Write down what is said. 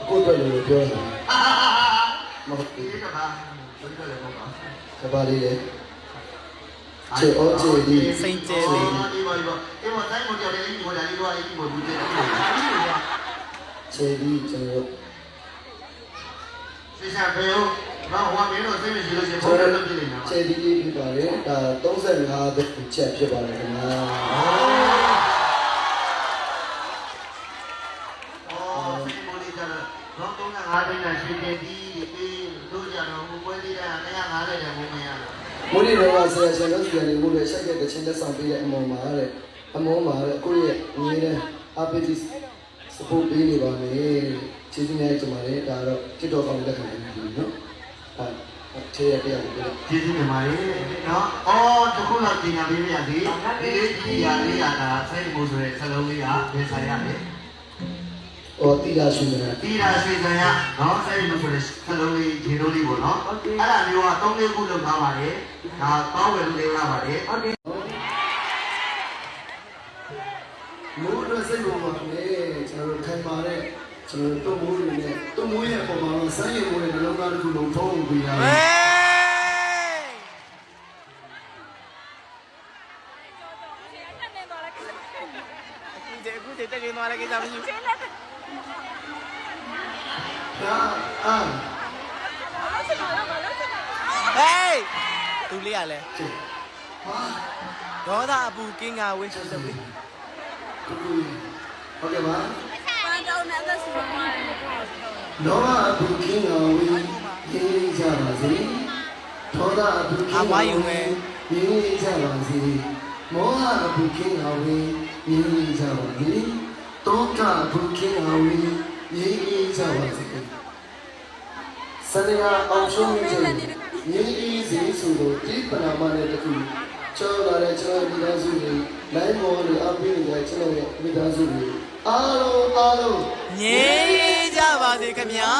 အခုတော့လည်းပြောတာမဟုတ်ဘူးကဘာလေးလေချေအောချေဒီစိတ်ကျဲလေးချေဒီကျွန်တော်ချေဒီပြပါတယ်ဒါ35ချက်ဖြစ်ပါတယ်ခင်ဗျာအားသိနေရှိတယ်ဒီတို့ကြတော့ဘုပွဲလေးတိုင်း150တဲ့ဘုံမရဘူး မိုးရီတော့ဆရာဆရာတို့စီကနေကိုလည်းရှိုက်တဲ့ချင်းလက်ဆောင်ပေးတဲ့အမောမှာတဲ့အမောမှာတဲ့ကိုရဲ့ငွေနဲ့အပိတိစပို့ပေးနေပါမယ်ချီးကျူးနေကြပါလေဒါတော့တစ်တော်ကောင်းလက်ခံနေပြီနော်ချေရပြရတယ်ကျေးဇူးတင်ပါတယ်နော်အော်တခုလောက်ပြင်ရပေးရစီဒီလေးကြီးရလေးရတာစိတ်မို့ဆိုတဲ့စလုံးလေးကပြန်ဆိုင်ရတယ်哦，地下水呢？地下水怎样？然后再弄出来，它弄的几楼里不喏？俺那牛啊，东里不能干嘛的？啊，高位不能干嘛的？OK。မိုးတော့စိတ်ပေါ်မှာလေကျွန်တော်ခိုင်မာတဲ့ကျွန်တော်တို့မိုးတွေနဲ့တို့မိုးရဲ့ပုံမှာတော့စမ်းရည်မိုးရဲ့နှလုံးသားတစ်ခုလုံးထုံးပြီးရတယ်အခုတက်ကင်းသွားလိုက်ကြမရှိဘူးသူလေးရလဲဒေါသအပူကင်းကဝင်းချက်တယ်ဟုတ်ကဲ့ပါတော့နဲ့သက်စီပါလောဘအပူကင်းကဝင်းရေးကြပါစေဒေါသအပူကင်းကဝင်းရေးကြပါစေမောဟအပူကင်းကဝင်းရေးကြပါစေတောကအပူကင်းကဝင်းရေးကြပါစေဆရာအောင်ရှုံးနေတယ်ရေးရေးစီဆိုတော့ဒီပနာမနဲ့တခုကျော်လာတဲ့ကျွန်တော်မိသားစုတွေလိုင်းမော်တွေအပင်းတွေကျွန်တော်ရဲ့မိသားစုတွေအားလုံးငြိမ်းကြပါစေခင်ဗျာ